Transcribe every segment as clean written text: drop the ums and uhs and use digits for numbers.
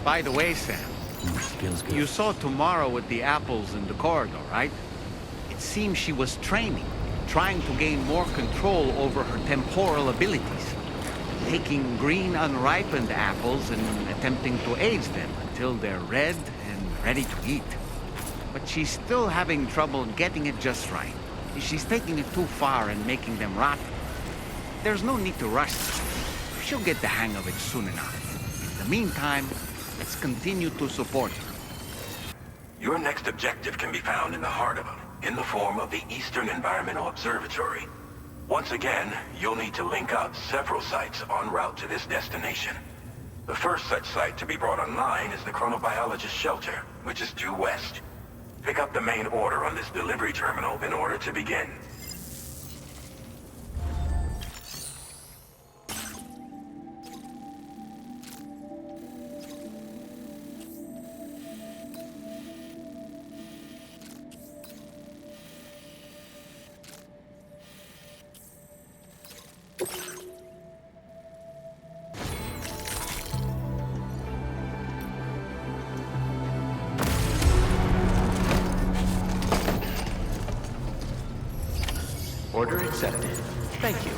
By the way, Sam, Feels good. you saw Tomorrow with the apples in the corridor, right? It seems she was training, trying to gain more control over her temporal abilities, taking green unripened apples and attempting to age them until they're red and ready to eat. But she's still having trouble getting it just right. She's taking it too far and making them rotten. There's no need to rush this. She'll get the hang of it soon enough. In the meantime, let's continue to support her. Your next objective can be found in the heart of it, in the form of the Eastern Environmental Observatory. Once again, you'll need to link up several sites en route to this destination. The first such site to be brought online is the Chronobiologist Shelter, which is due west. Pick up the main order on this delivery terminal in order to begin. Order accepted. Thank you.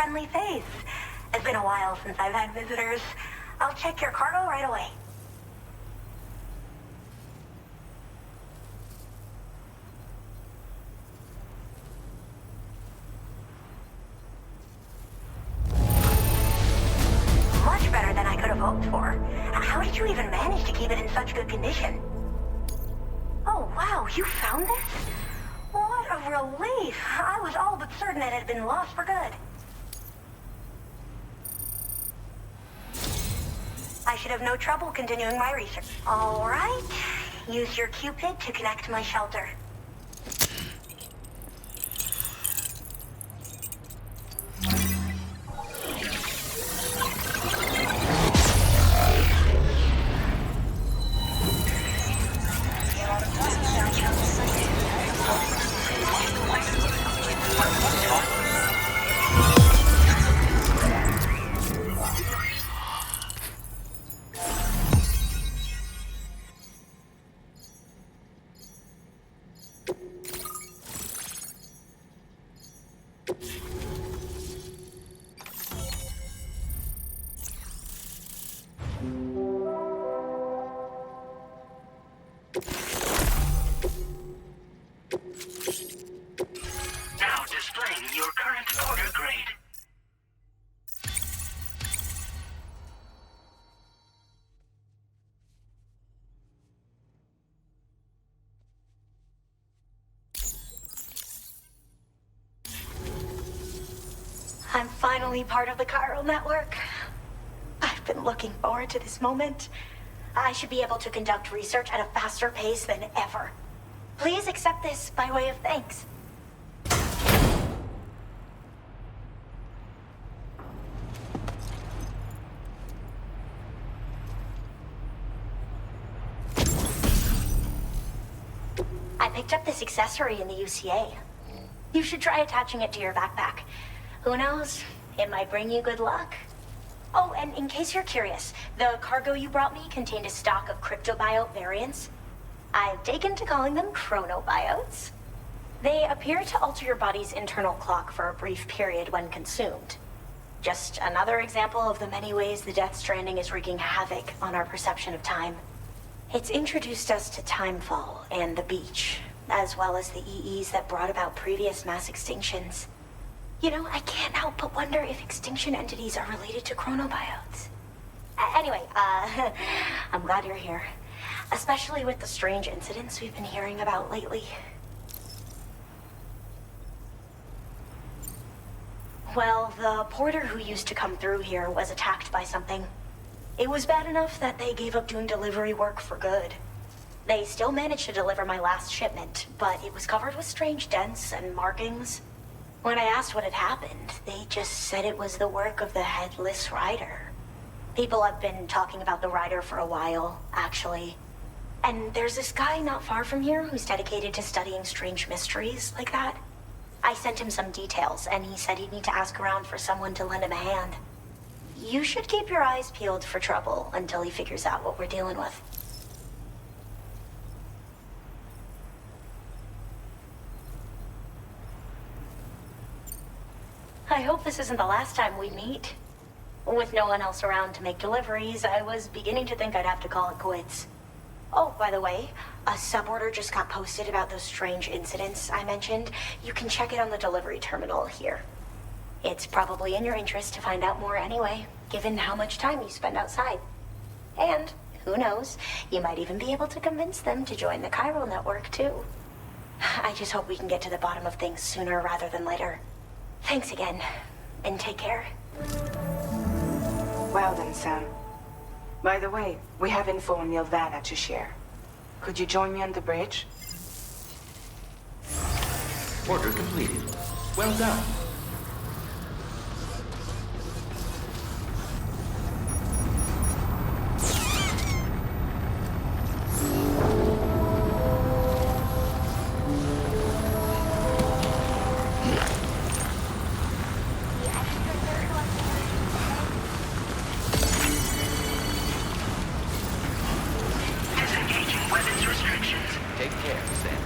friendly face. It's been a while since I've had visitors. I'll check your cargo right away. Much better than I could have hoped for. How did you even manage to keep it in such good condition? Oh, wow, you found this? What a relief. I was all but certain it had been lost for good. I should have no trouble continuing my research. All right. Use your Cupid to connect to my shelter. Now displaying your current order grade. I'm finally part of the chiral network. I've been looking forward to this moment. I should be able to conduct research at a faster pace than ever. Please accept this by way of thanks. I picked up this accessory in the UCA. You should try attaching it to your backpack. Who knows? It might bring you good luck. Oh, and in case you're curious, the cargo you brought me contained a stock of cryptobiote variants. I've taken to calling them chronobiotes. They appear to alter your body's internal clock for a brief period when consumed. Just another example of the many ways the Death Stranding is wreaking havoc on our perception of time. It's introduced us to timefall and the beach, as well as the EEs that brought about previous mass extinctions. You know, I can't help but wonder if extinction entities are related to chronobiotes. Anyway, I'm glad you're here. Especially with the strange incidents we've been hearing about lately. Well, the porter who used to come through here was attacked by something. It was bad enough that they gave up doing delivery work for good. They still managed to deliver my last shipment, but it was covered with strange dents and markings. When I asked what had happened, they just said it was the work of the Headless Rider. People have been talking about the Rider for a while, actually. And there's this guy not far from here who's dedicated to studying strange mysteries like that. I sent him some details, and he said he'd need to ask around for someone to lend him a hand. You should keep your eyes peeled for trouble until he figures out what we're dealing with. I hope this isn't the last time we meet. With no one else around to make deliveries, I was beginning to think I'd have to call it quits. Oh, by the way, a suborder just got posted about those strange incidents I mentioned. You can check it on the delivery terminal here. It's probably in your interest to find out more anyway, given how much time you spend outside. And, who knows, you might even be able to convince them to join the chiral network, too. I just hope we can get to the bottom of things sooner rather than later. Thanks again, and take care. Well then, Sam. By the way, we have info on Nilvana to share. Could you join me on the bridge? Order completed. Well done. Disengaging weapons restrictions. Take care, Sam.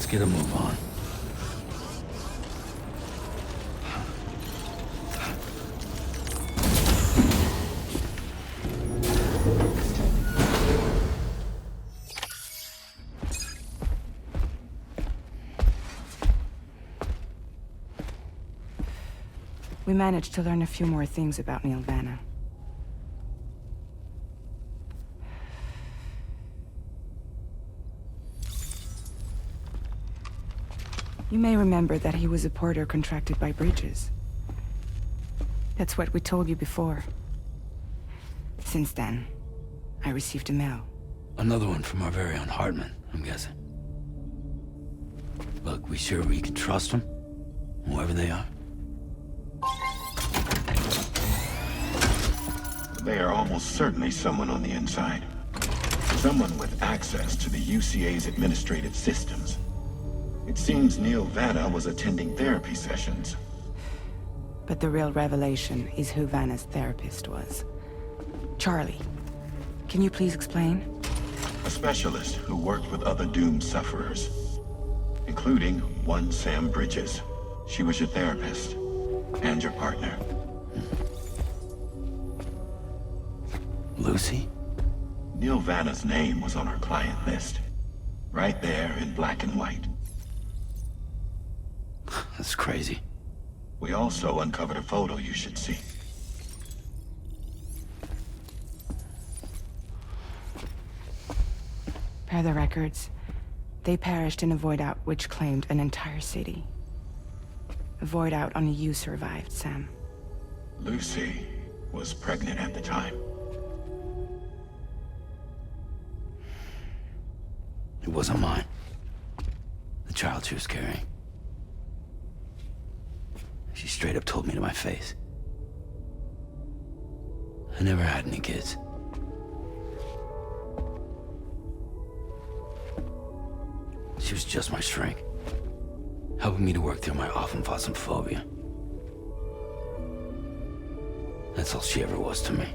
Let's get a move on. We managed to learn a few more things about Neil Vanna. You may remember that he was a porter contracted by Bridges. That's what we told you before. Since then, I received a mail. Another one from our very own Hartman, I'm guessing. Look, we sure we can trust them? Whoever they are? They are almost certainly someone on the inside. Someone with access to the UCA's administrative systems. It seems Neil Vanna was attending therapy sessions. But the real revelation is who Vanna's therapist was. Charlie, can you please explain? A specialist who worked with other doomed sufferers, including one Sam Bridges. She was your therapist and your partner. Lucy? Neil Vanna's name was on her client list. Right there in black and white. That's crazy. We also uncovered a photo you should see. Per the records, they perished in a void out which claimed an entire city. A void out only you survived, Sam. Lucy was pregnant at the time. It wasn't mine. The child she was carrying. She straight up told me to my face. I never had any kids. She was just my shrink, helping me to work through my often phobia. That's all she ever was to me.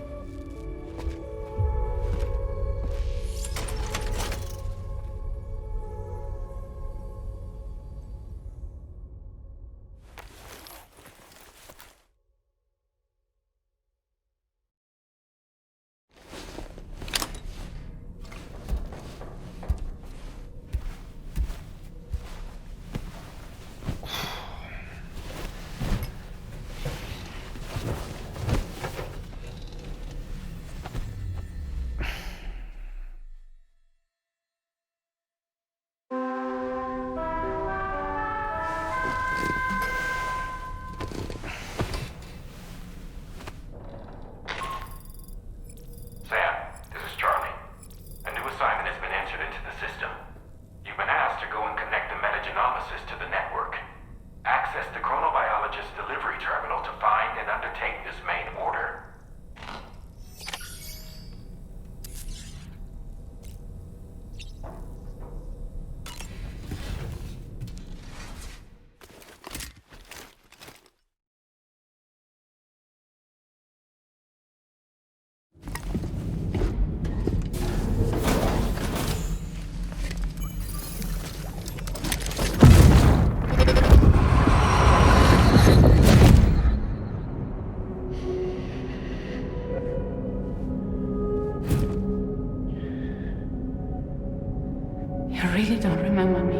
You really don't remember me.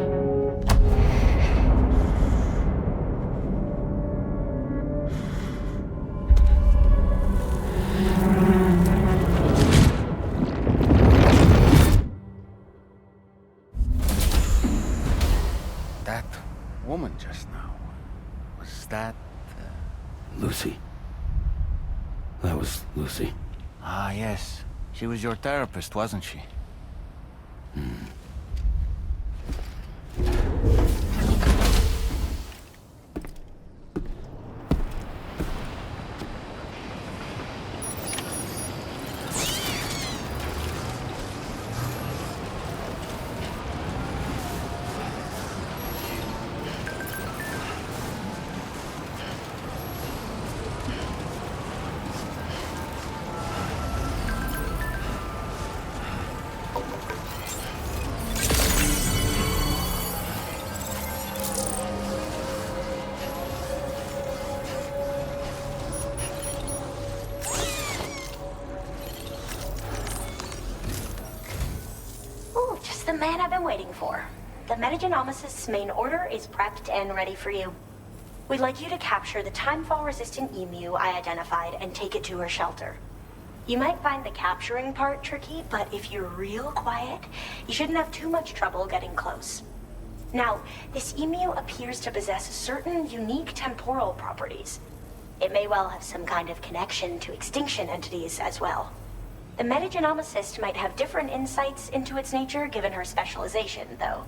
That woman just now, was that... Lucy. That was Lucy. Ah, yes. She was your therapist, wasn't she? man I've been waiting for. The Metagenomicist's main order is prepped and ready for you. We'd like you to capture the timefall-resistant emu I identified and take it to her shelter. You might find the capturing part tricky, but if you're real quiet, you shouldn't have too much trouble getting close. Now, this emu appears to possess certain unique temporal properties. It may well have some kind of connection to extinction entities as well. The metagenomicist might have different insights into its nature given her specialization, though.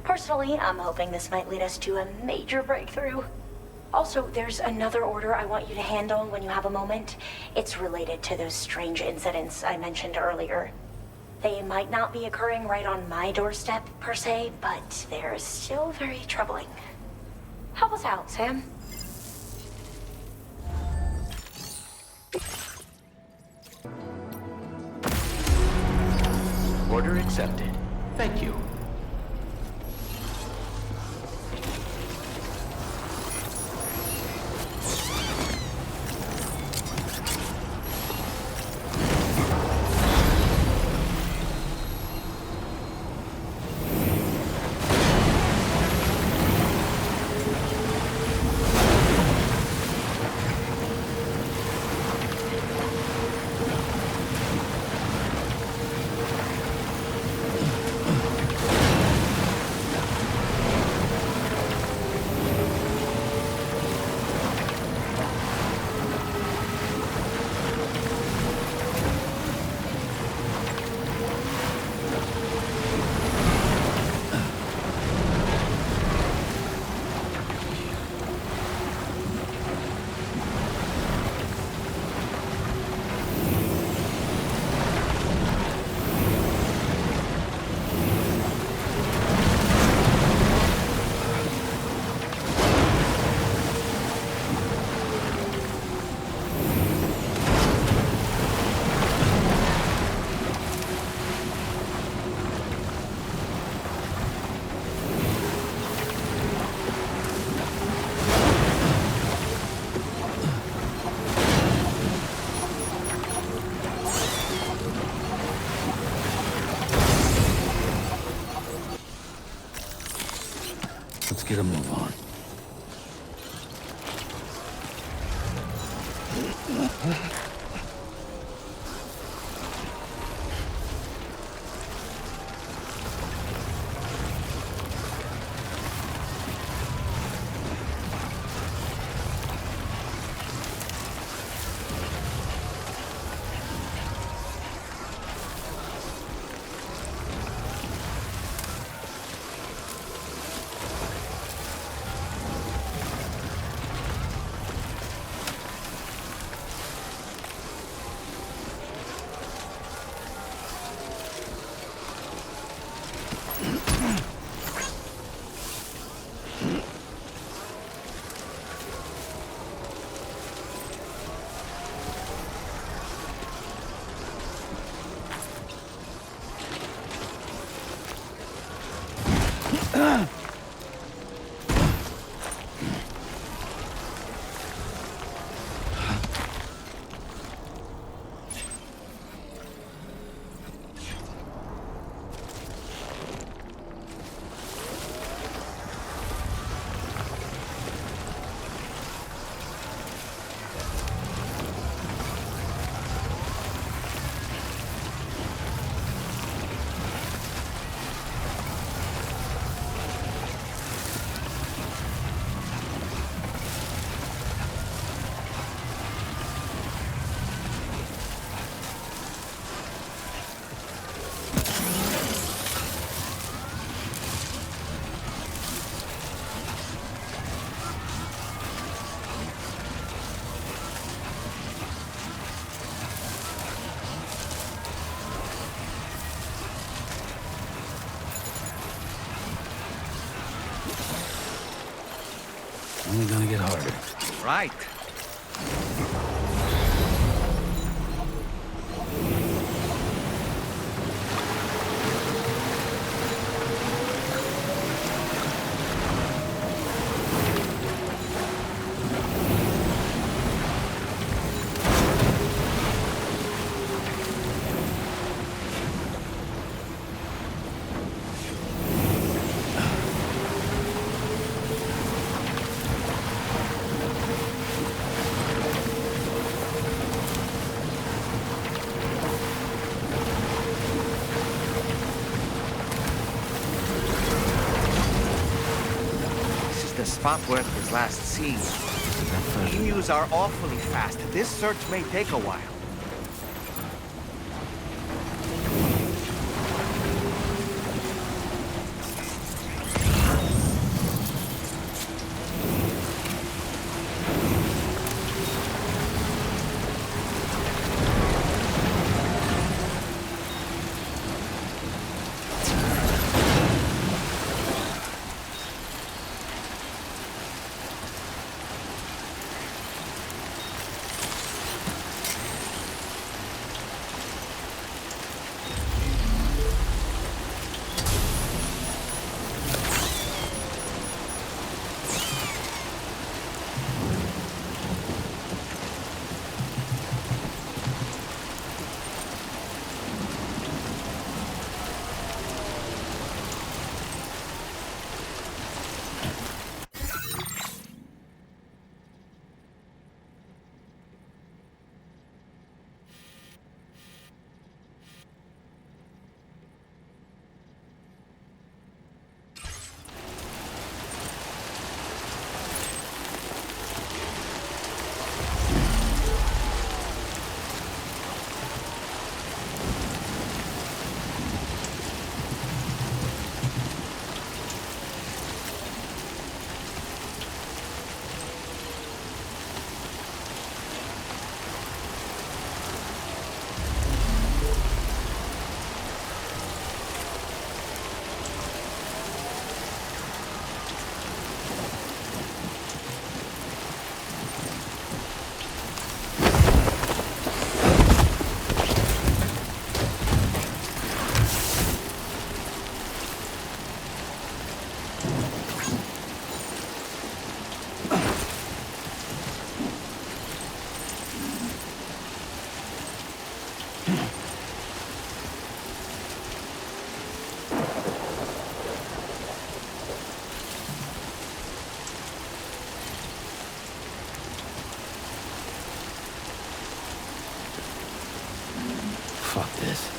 Personally, I'm hoping this might lead us to a major breakthrough. Also, there's another order I want you to handle when you have a moment. It's related to those strange incidents I mentioned earlier. They might not be occurring right on my doorstep, per se, but they're still very troubling. Help us out, Sam. Order accepted. Thank you. Let's get a move on. Only gonna get harder. Right. spot Worth was last seen. Emus are awfully fast. This search may take a while. Fuck this.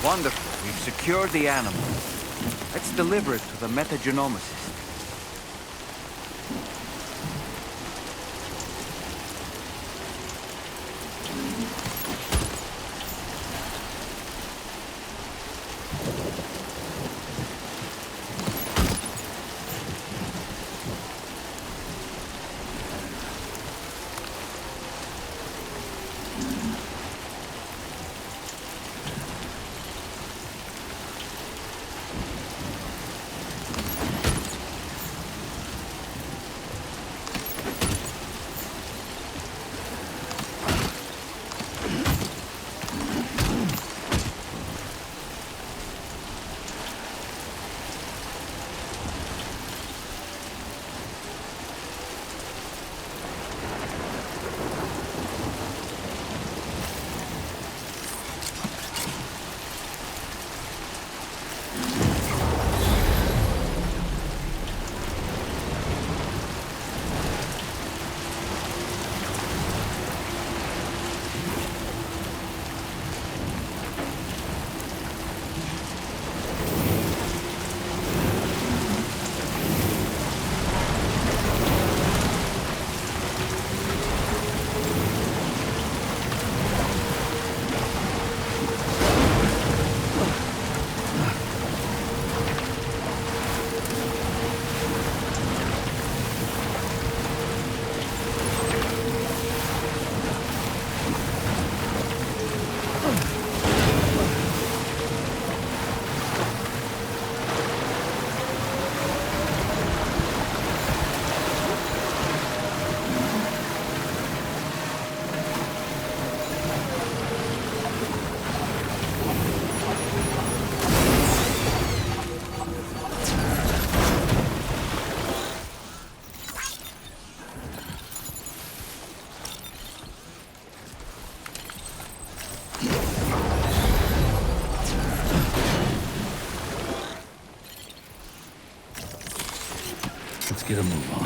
Wonderful. We've secured the animal. Let's deliver it to the metagenomicist. Let's get a move on.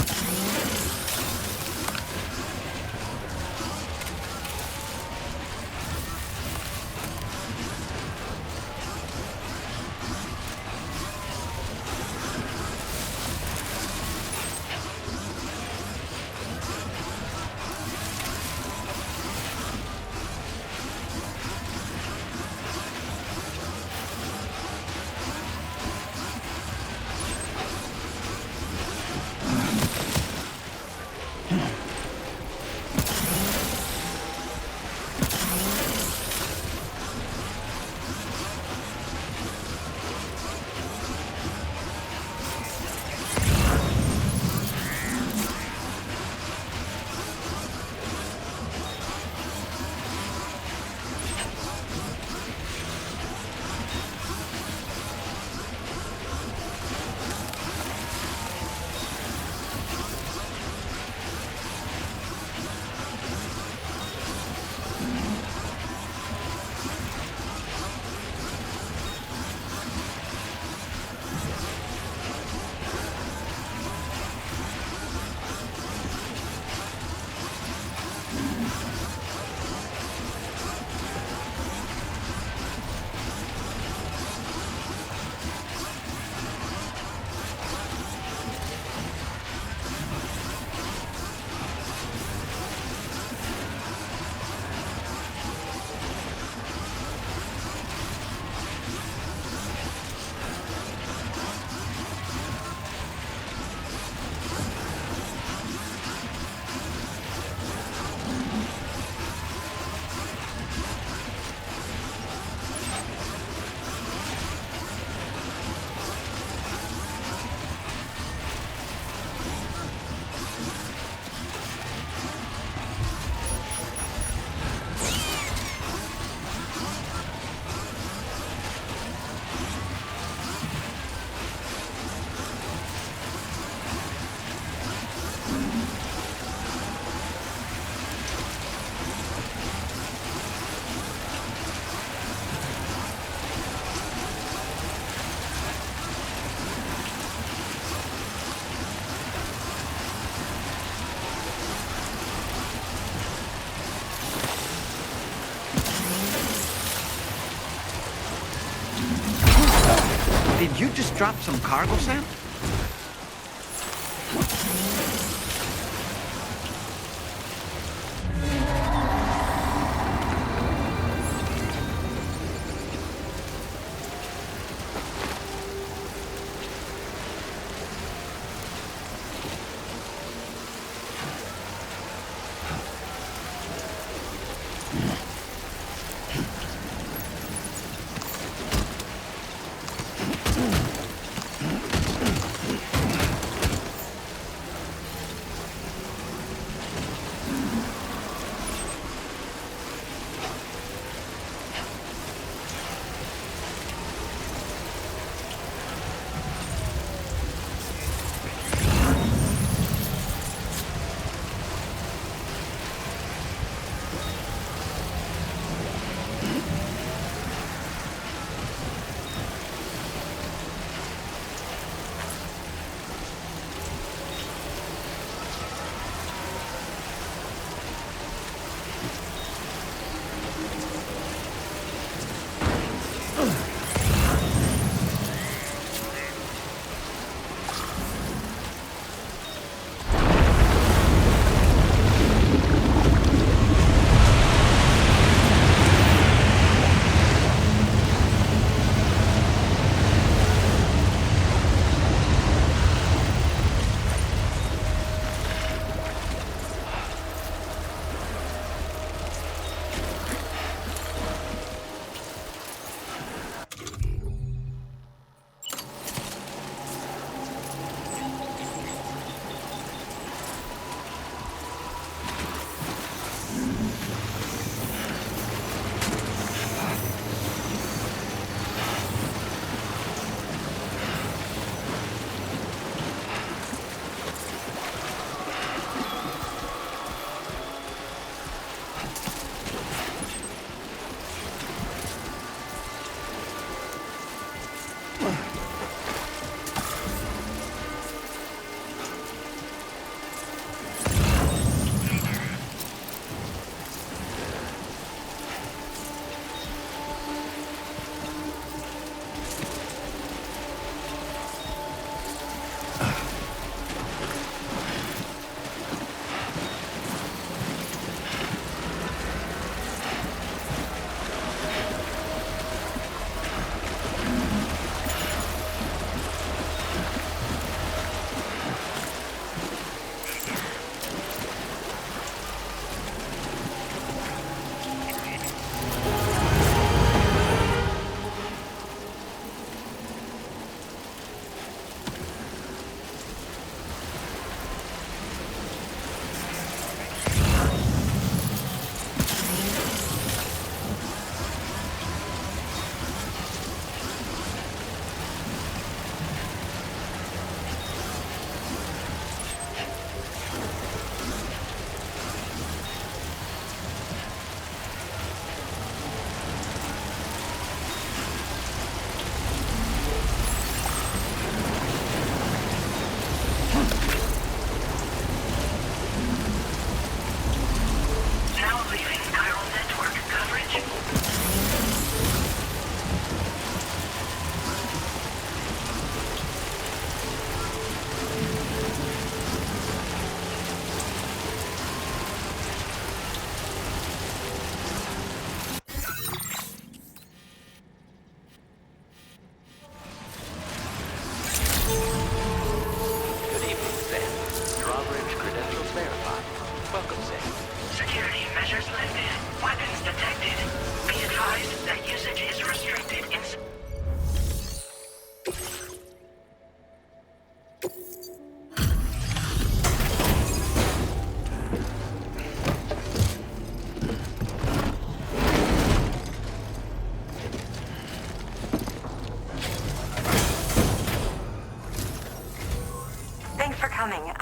just drop some cargo, Sam?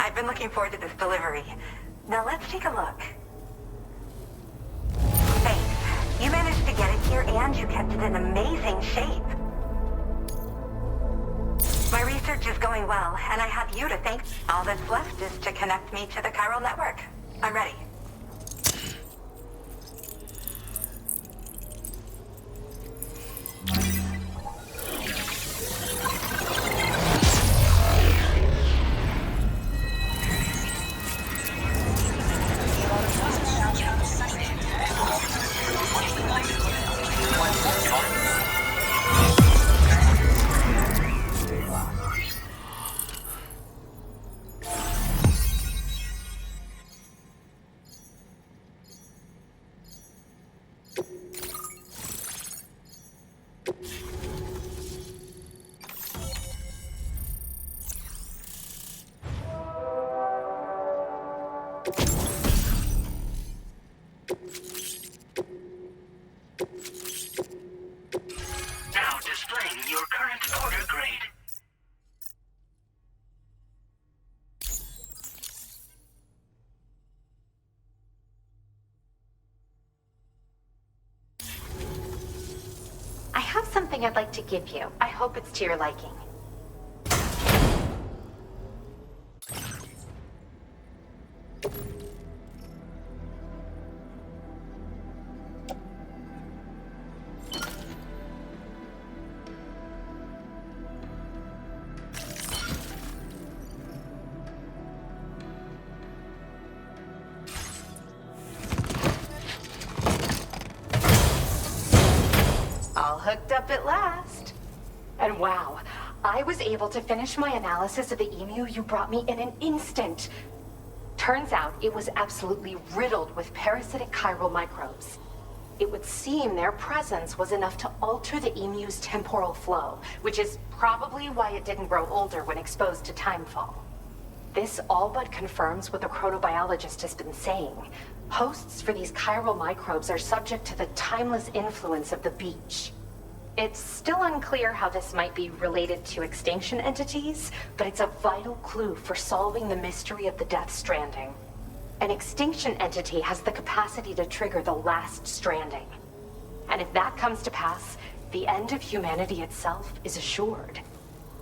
I've been looking forward to this delivery. Now let's take a look. Thanks. You managed to get it here and you kept it in amazing shape. My research is going well, and I have you to thank. All that's left is to connect me to the chiral network. I'm ready. Now displaying your current order grade. I have something I'd like to give you. I hope it's to your liking. All hooked up at last. And wow, I was able to finish my analysis of the emu you brought me in an instant. Turns out it was absolutely riddled with parasitic chiral microbes. It would seem their presence was enough to alter the emu's temporal flow, which is probably why it didn't grow older when exposed to timefall. This all but confirms what the chronobiologist has been saying. Hosts for these chiral microbes are subject to the timeless influence of the beach. It's still unclear how this might be related to extinction entities, but it's a vital clue for solving the mystery of the Death Stranding. An extinction entity has the capacity to trigger the last stranding. And if that comes to pass, the end of humanity itself is assured.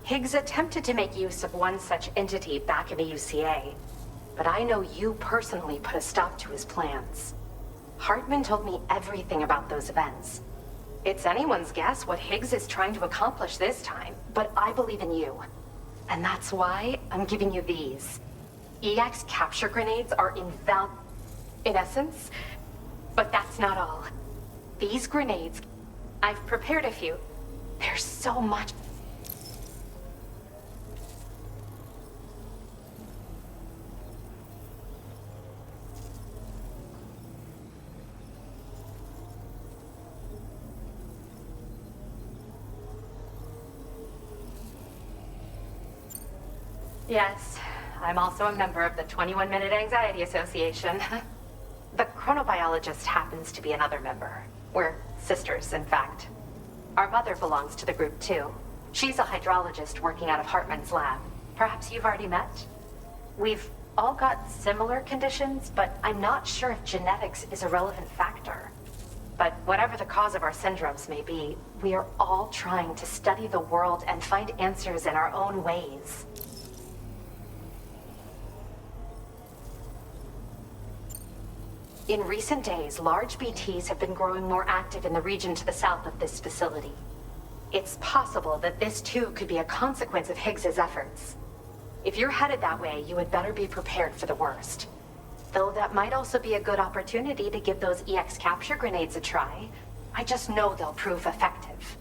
Higgs attempted to make use of one such entity back in the UCA, but I know you personally put a stop to his plans. Hartman told me everything about those events. It's anyone's guess what Higgs is trying to accomplish this time, but I believe in you. And that's why I'm giving you these. EX capture grenades are in essence, but that's not all. These grenades, I've prepared a few. There's so much. Yes, I'm also a member of the 21-Minute Anxiety Association. The chronobiologist happens to be another member. We're sisters, in fact. Our mother belongs to the group, too. She's a hydrologist working out of Hartman's lab. Perhaps you've already met? We've all got similar conditions, but I'm not sure if genetics is a relevant factor. But whatever the cause of our syndromes may be, we are all trying to study the world and find answers in our own ways. In recent days, large BTs have been growing more active in the region to the south of this facility. It's possible that this too could be a consequence of Higgs's efforts. If you're headed that way, you had better be prepared for the worst. Though that might also be a good opportunity to give those EX capture grenades a try. I just know they'll prove effective.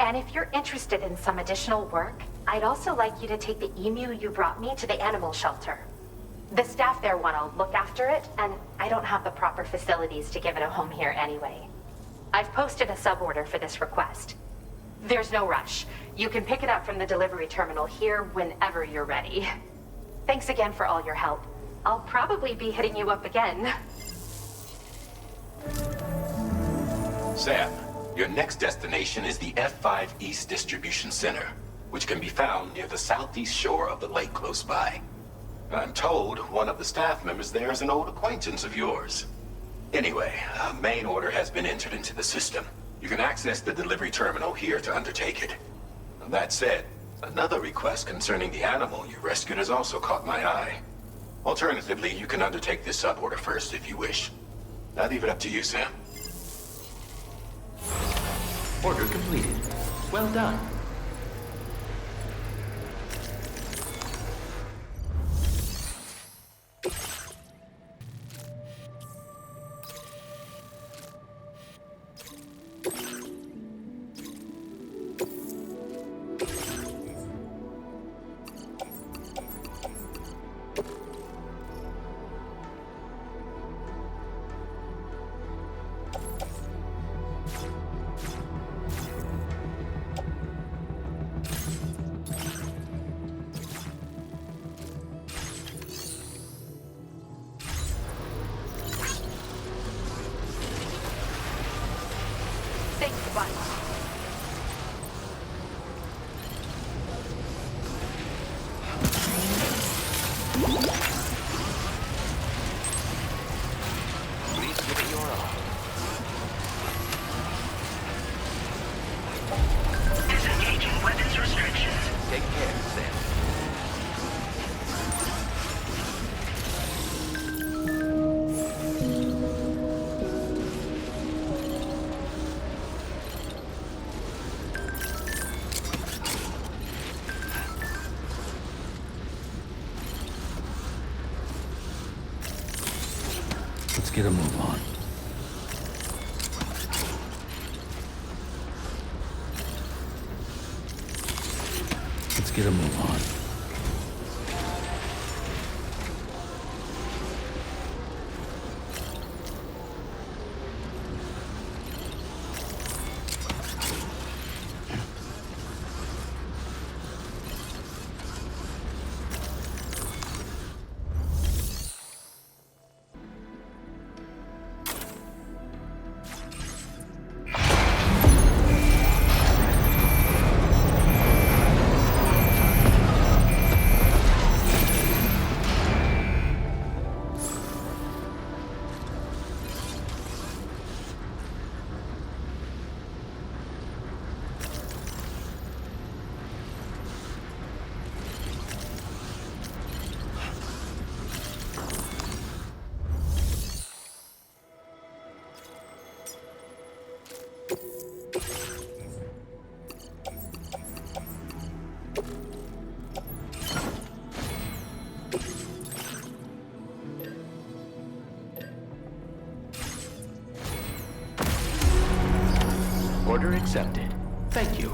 And if you're interested in some additional work, I'd also like you to take the emu you brought me to the animal shelter. The staff there want to look after it, and I don't have the proper facilities to give it a home here anyway. I've posted a suborder for this request. There's no rush. You can pick it up from the delivery terminal here whenever you're ready. Thanks again for all your help. I'll probably be hitting you up again. Sam, your next destination is the F5 East Distribution Center, which can be found near the southeast shore of the lake close by. I'm told one of the staff members there is an old acquaintance of yours. Anyway, a main order has been entered into the system. You can access the delivery terminal here to undertake it. That said, another request concerning the animal you rescued has also caught my eye. Alternatively, you can undertake this suborder first if you wish. I leave it up to you, Sam. Order completed. Well done. Please give it your all. Disengaging weapons restrictions. Take care, Sam. Let's get a move on. Let's get a move on. Order accepted. Thank you.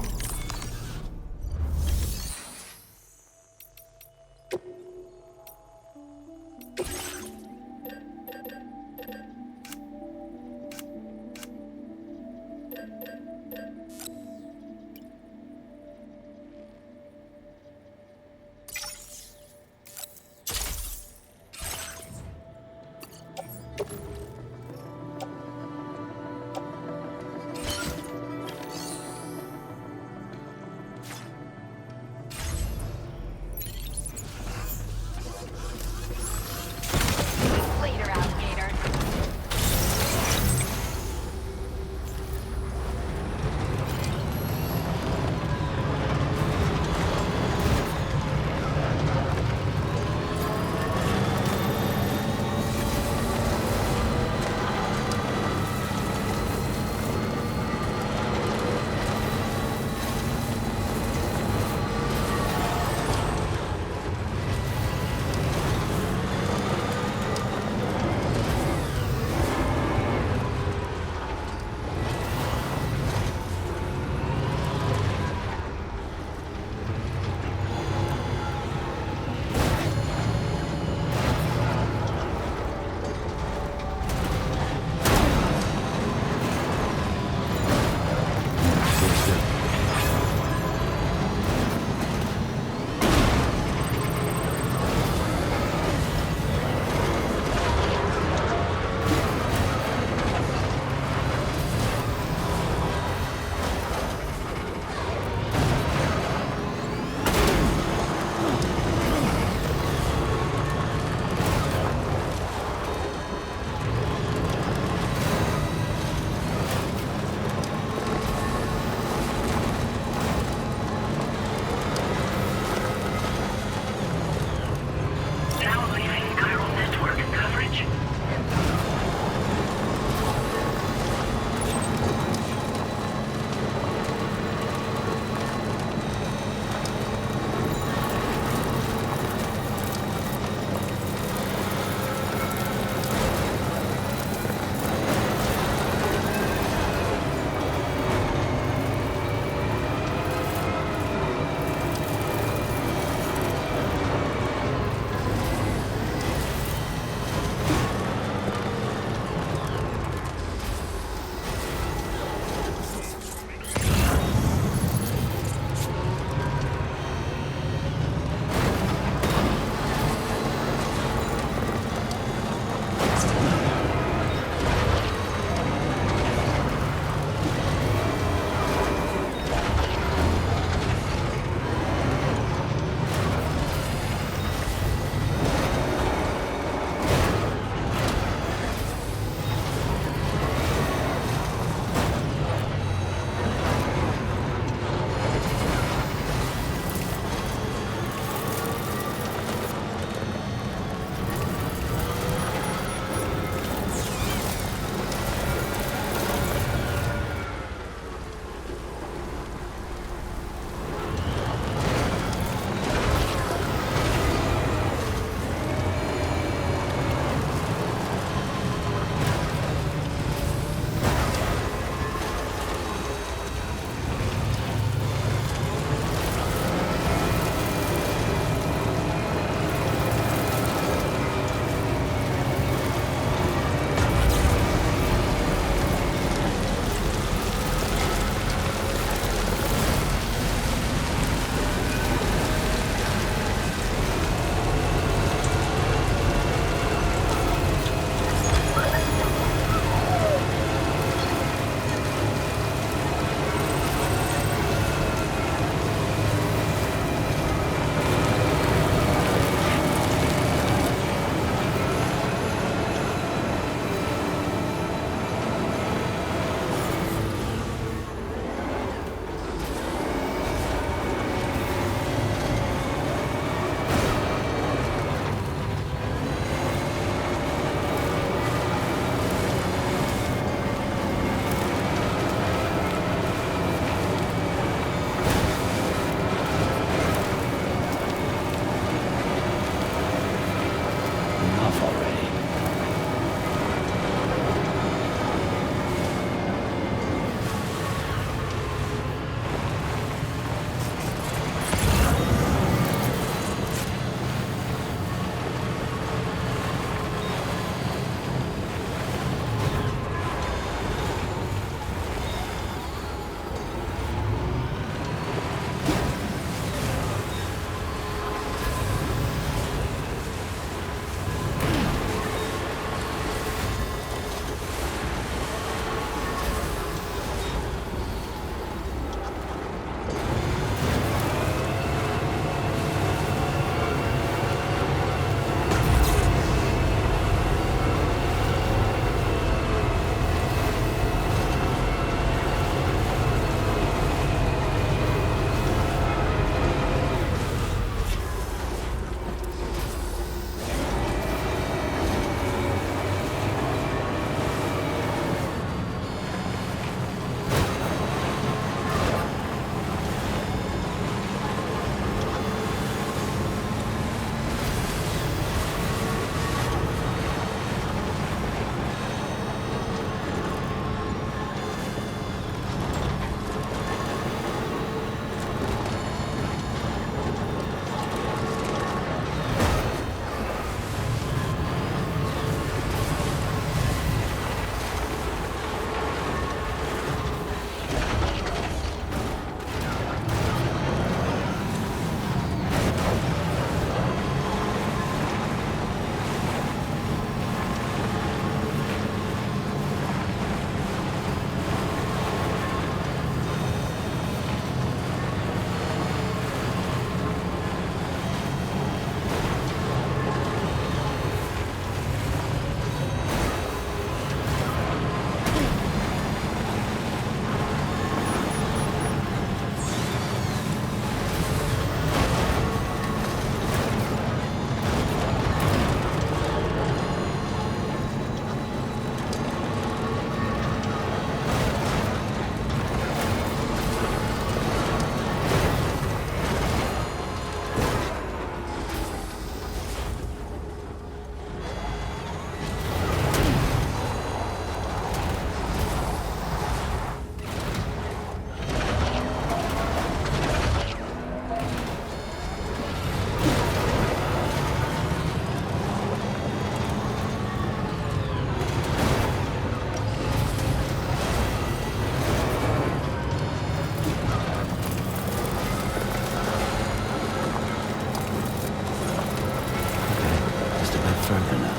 further now.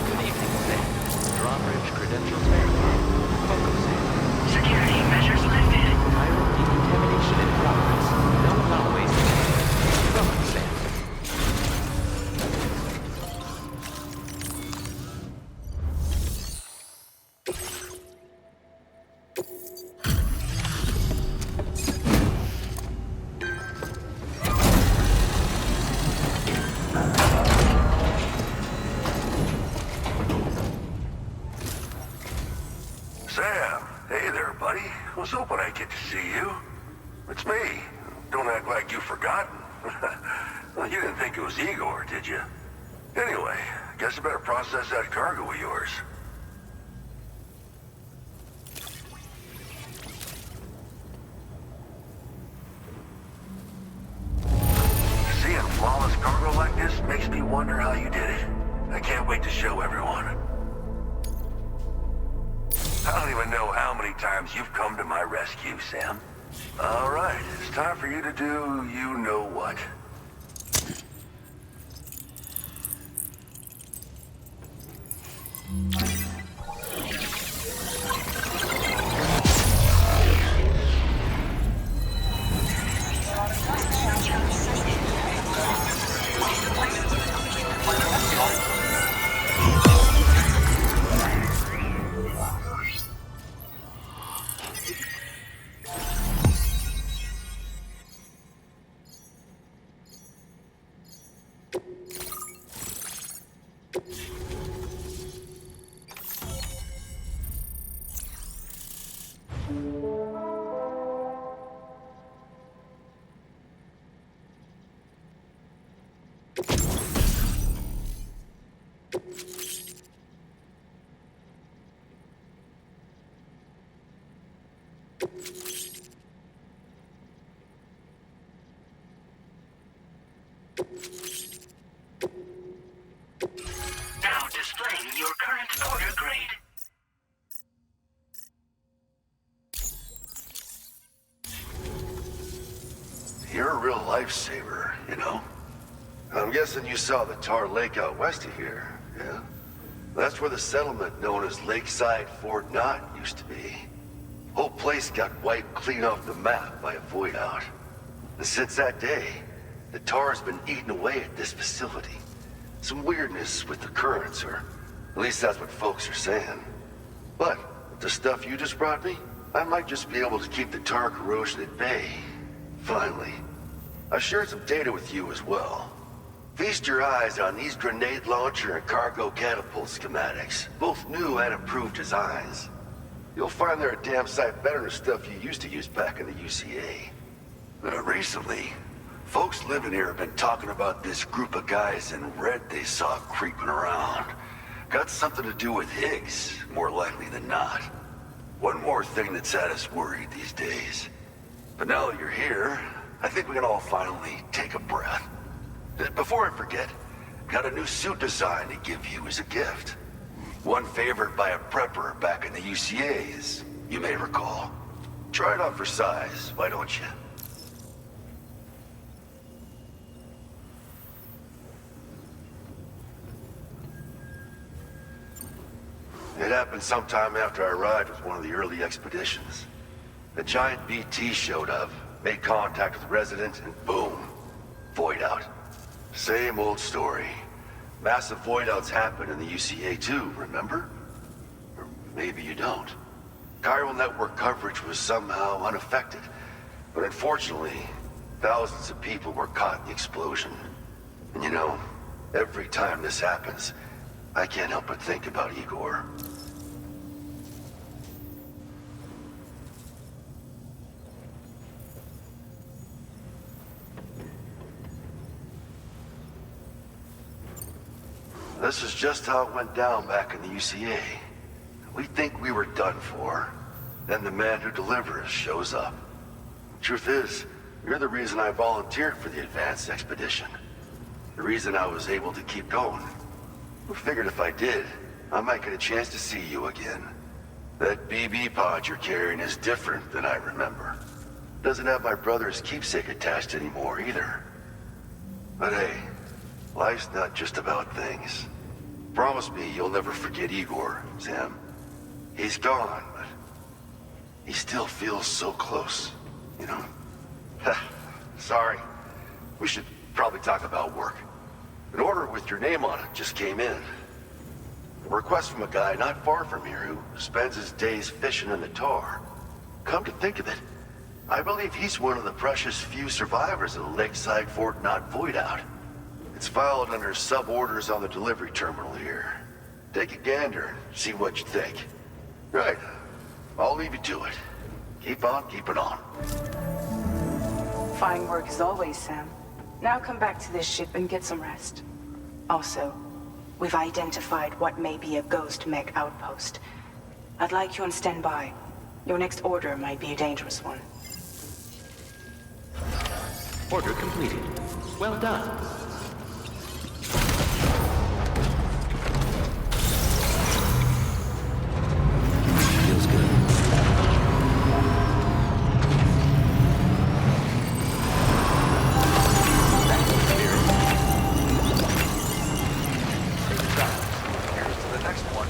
Good evening, Sam. Drawbridge credentials verified. Welcome, Sam. Security measures lifted. Hierarchy decontamination in progress. Don't allow wasting. Welcome, Sam. Sam, hey there, buddy. Was hoping I'd get to see you. It's me. Don't act like you've forgotten. Well, you didn't think it was Igor, did you? Anyway, guess I better process that cargo of yours. Seeing flawless cargo like this makes me wonder how you did it. I can't wait to show everyone. I don't even know how many times you've come to my rescue, Sam. All right, it's time for you to do you-know-what. Now displaying your current order grade. You're a real lifesaver, you know? I'm guessing you saw the Tar Lake out west of here, yeah? That's where the settlement known as Lakeside Fort Knott used to be. Whole place got wiped clean off the map by a void out. And since that day, the tar's been eating away at this facility. Some weirdness with the currents, or at least that's what folks are saying. But with the stuff you just brought me, I might just be able to keep the tar corrosion at bay. Finally. I've shared some data with you as well. Feast your eyes on these grenade launcher and cargo catapult schematics, both new and improved designs. You'll find they're a damn sight better than stuff you used to use back in the UCA. Recently, folks living here have been talking about this group of guys in red they saw creeping around. Got something to do with Higgs, more likely than not. One more thing that's had us worried these days. But now that you're here, I think we can all finally take a breath. Before I forget, got a new suit design to give you as a gift. One favored by a prepper back in the UCAs, you may recall. Try it on for size, why don't you? It happened sometime after I arrived with one of the early expeditions. A giant BT showed up, made contact with residents, and boom, void out. Same old story. Massive void outs happen in the UCA too, remember? Or maybe you don't. Chiral network coverage was somehow unaffected, but unfortunately, thousands of people were caught in the explosion. And you know, every time this happens, I can't help but think about Igor. This is just how it went down back in the UCA. We think we were done for. Then the man who delivers shows up. Truth is, you're the reason I volunteered for the advanced expedition. The reason I was able to keep going. I figured if I did, I might get a chance to see you again. That BB pod you're carrying is different than I remember. Doesn't have my brother's keepsake attached anymore either. But hey, life's not just about things. Promise me you'll never forget Igor, Sam. He's gone, but he still feels so close, you know? Sorry. We should probably talk about work. An order with your name on it just came in. A request from a guy not far from here who spends his days fishing in the tar. Come to think of it, I believe he's one of the precious few survivors of the Lakeside Fort Knot Void Out. It's filed under sub-orders on the delivery terminal here. Take a gander and see what you think. Right. I'll leave you to it. Keep on keeping on. Fine work as always, Sam. Now come back to this ship and get some rest. Also, we've identified what may be a ghost mech outpost. I'd like you on standby. Your next order might be a dangerous one. Order completed. Well done. Feels good. Here's to the next one.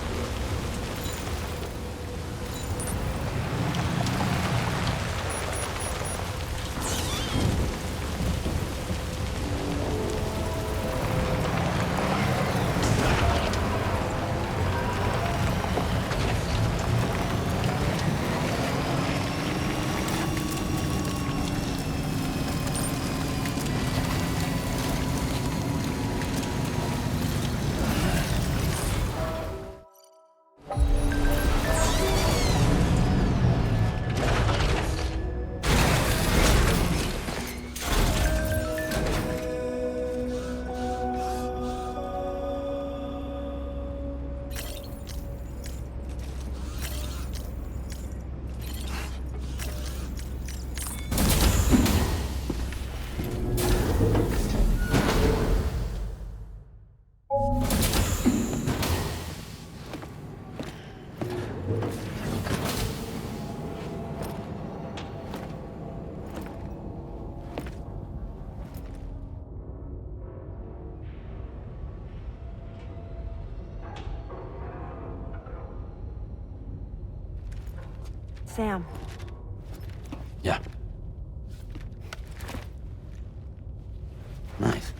Sam. Yeah. Nice.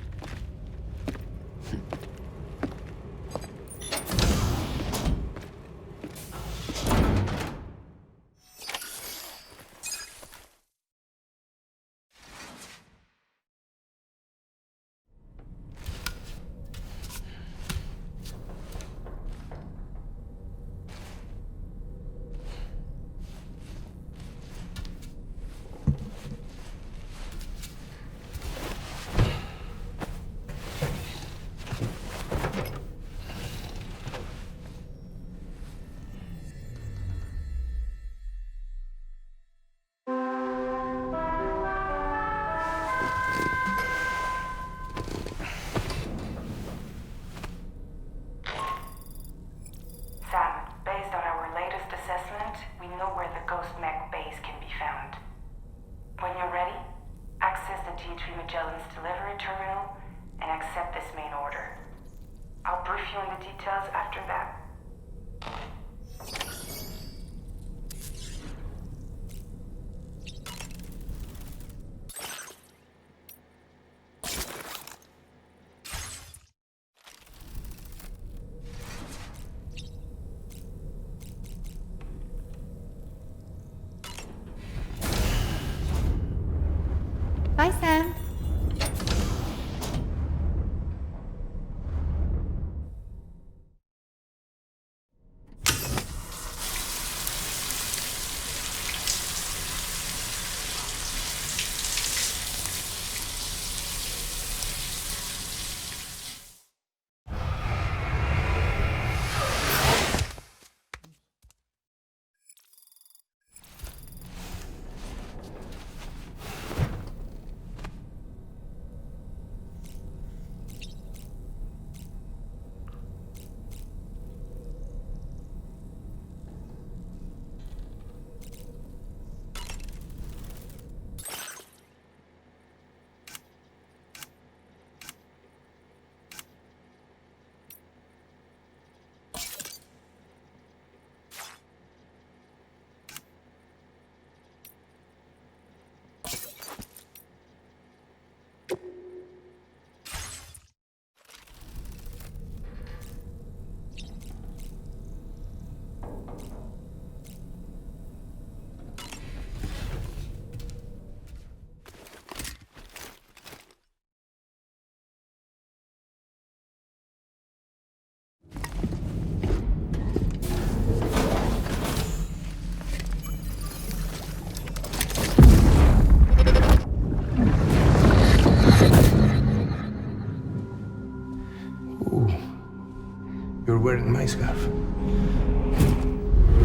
were wearing my scarf. You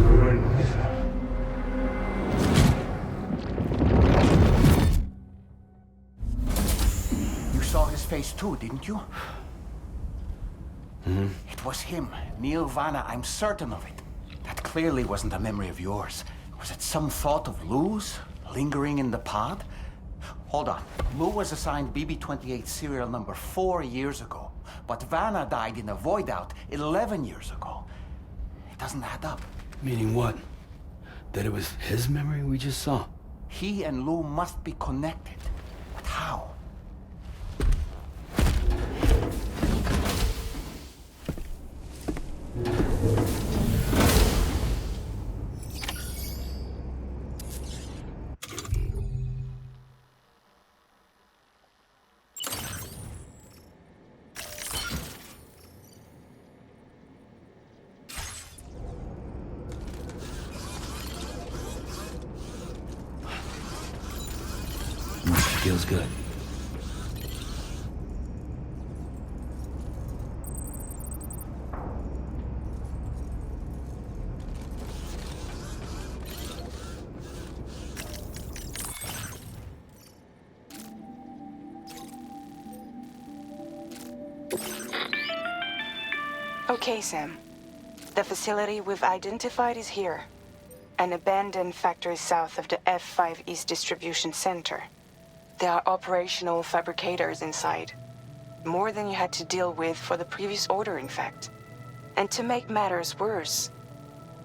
were wearing my scarf. You saw his face too, didn't you? Mm-hmm. It was him, Neil Vanna, I'm certain of it. That clearly wasn't a memory of yours. Was it some thought of Lou's, lingering in the pod? Hold on. Lou was assigned BB-28 serial number 4 years ago, but Vanna died in a void out 11 years ago. It doesn't add up. Meaning what? That it was his memory we just saw? He and Lou must be connected. But how? Feels good. Okay, Sam. The facility we've identified is here. An abandoned factory south of the F5 East Distribution Center. There are operational fabricators inside. More than you had to deal with for the previous order, in fact. And to make matters worse,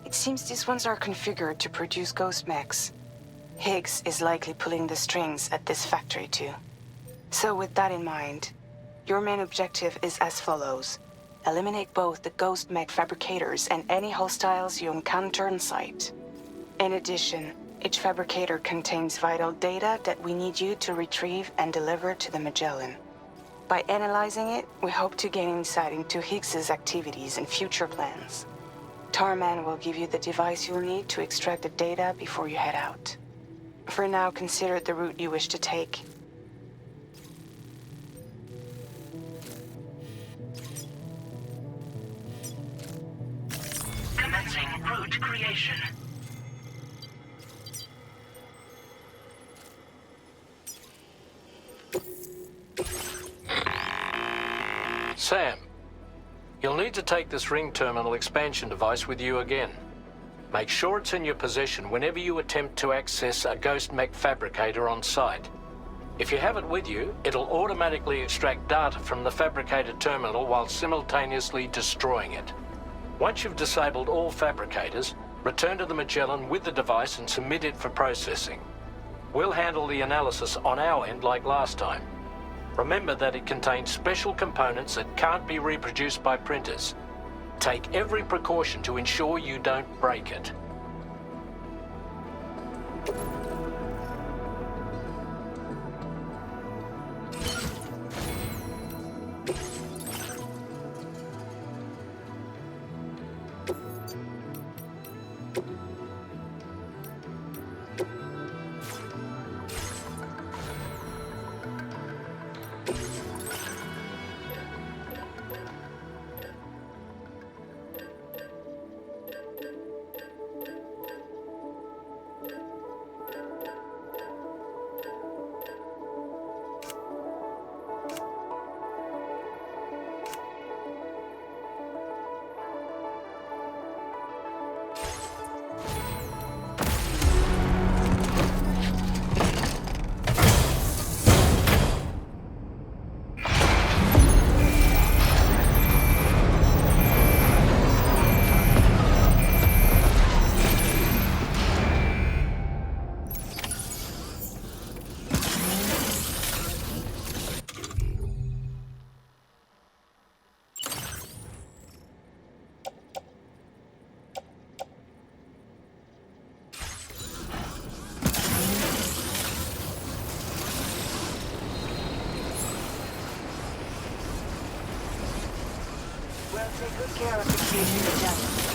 it seems these ones are configured to produce ghost mechs. Higgs is likely pulling the strings at this factory too. So with that in mind, your main objective is as follows. Eliminate both the ghost mech fabricators and any hostiles you encounter on site. In addition, each fabricator contains vital data that we need you to retrieve and deliver to the Magellan. By analyzing it, we hope to gain insight into Higgs's activities and future plans. Tarman will give you the device you'll need to extract the data before you head out. For now, consider the route you wish to take. Commencing route creation. Sam, you'll need to take this ring terminal expansion device with you again. Make sure it's in your possession whenever you attempt to access a ghost mech fabricator on site. If you have it with you, it'll automatically extract data from the fabricated terminal while simultaneously destroying it. Once you've disabled all fabricators, return to the Magellan with the device and submit it for processing. We'll handle the analysis on our end like last time. Remember that it contains special components that can't be reproduced by printers. Take every precaution to ensure you don't break it. We'll take good care of the cage in the jungle.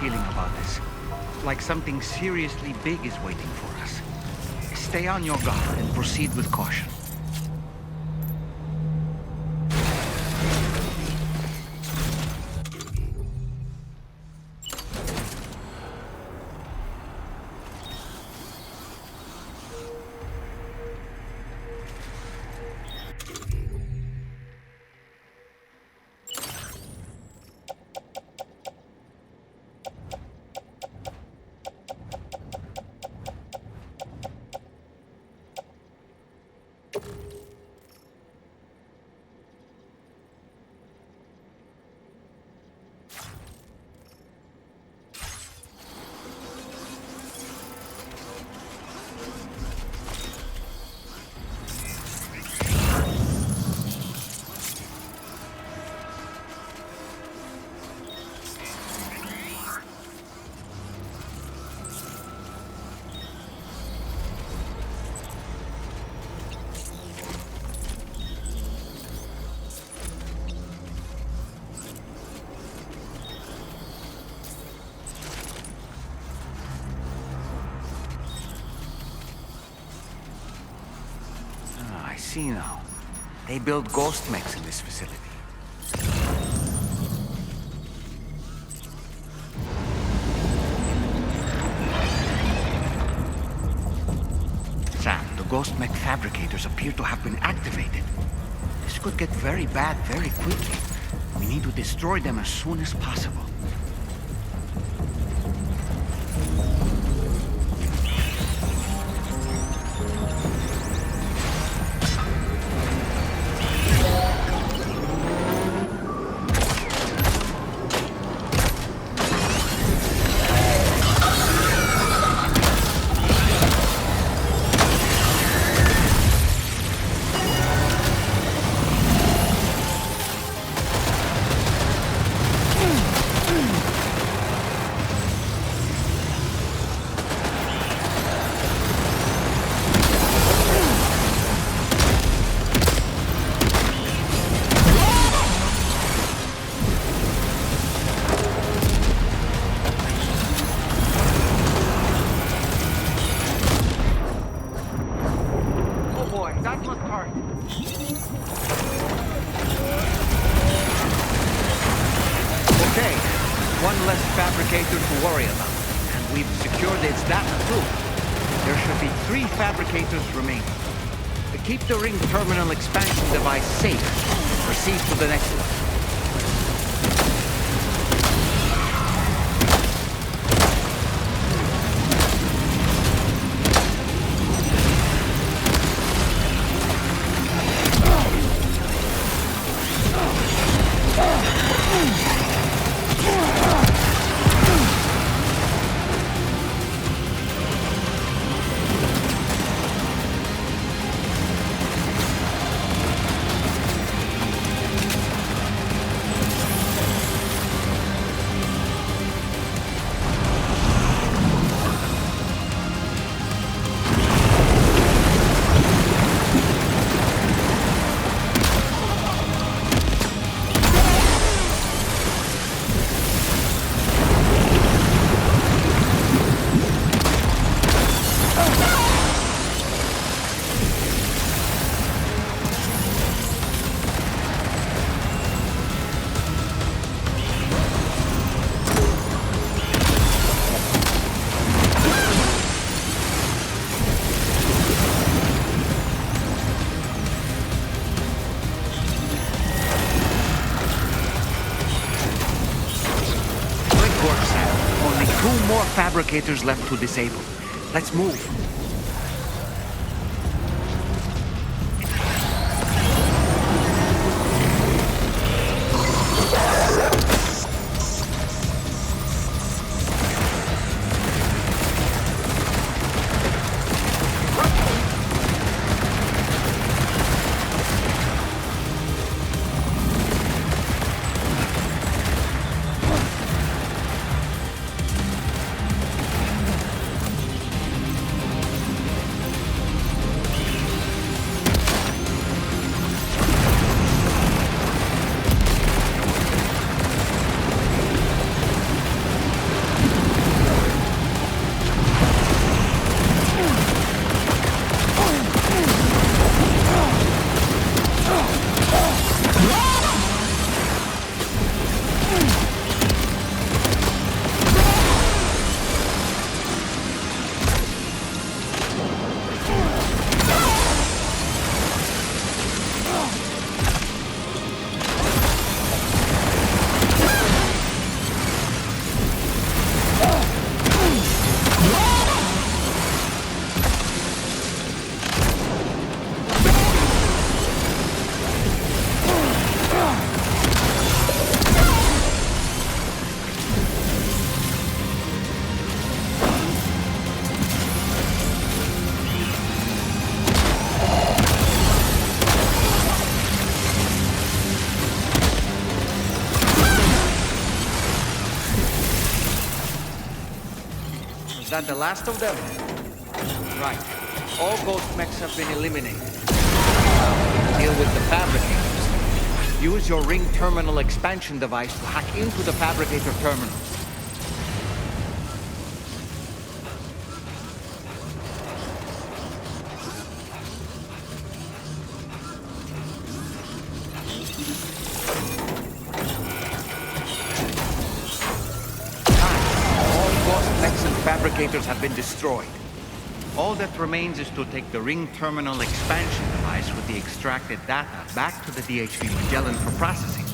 feeling about this. Like something seriously big is waiting for us. Stay on your guard and proceed with caution. I see now. They build ghost mechs in this facility. Sam, the ghost mech fabricators appear to have been activated. This could get very bad very quickly. We need to destroy them as soon as possible. Fabricator to worry about, and we've secured its data too. There should be 3 fabricators remaining. Keep the ring terminal expansion device safe. Proceed to the next one. Fabricators left to disable. Let's move. that the last of them? Right. All ghost mechs have been eliminated. Deal with the fabricators. Use your ring terminal expansion device to hack into the fabricator terminals. Fabricators have been destroyed. All that remains is to take the ring terminal expansion device with the extracted data back to the DHV Magellan for processing.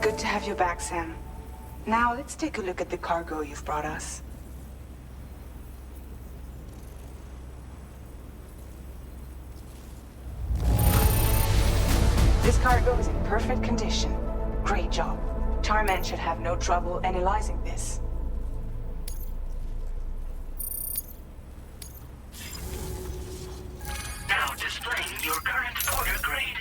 Good to have you back, Sam. Now, let's take a look at the cargo you've brought us. This cargo is in perfect condition. Great job. Tarman should have no trouble analyzing this. Now displaying your current order grade.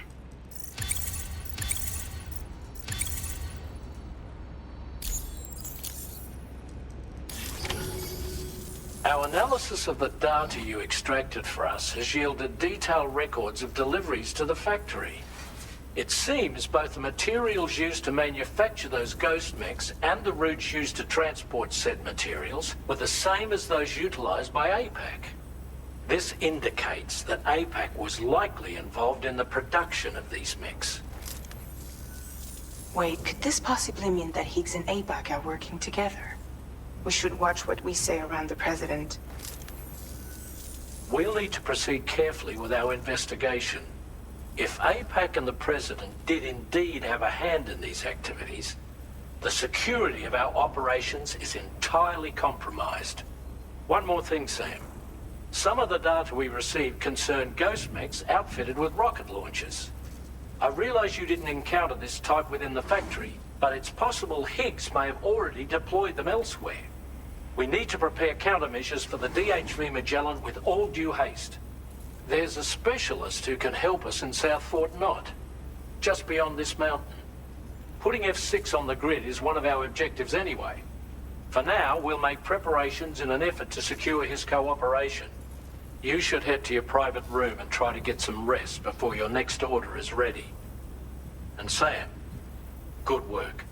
Our analysis of the data you extracted for us has yielded detailed records of deliveries to the factory. It seems both the materials used to manufacture those ghost mechs and the routes used to transport said materials were the same as those utilized by APAC. This indicates that APAC was likely involved in the production of these mechs. Wait, could this possibly mean that Higgs and APAC are working together? We should watch what we say around the President. We'll need to proceed carefully with our investigation. If APAC and the President did indeed have a hand in these activities, the security of our operations is entirely compromised. One more thing, Sam. Some of the data we received concerned ghost mechs outfitted with rocket launchers. I realize you didn't encounter this type within the factory, but it's possible Higgs may have already deployed them elsewhere. We need to prepare countermeasures for the DHV Magellan with all due haste. There's a specialist who can help us in South Fort Knott, just beyond this mountain. Putting F6 on the grid is one of our objectives anyway. For now, we'll make preparations in an effort to secure his cooperation. You should head to your private room and try to get some rest before your next order is ready. And Sam, good work.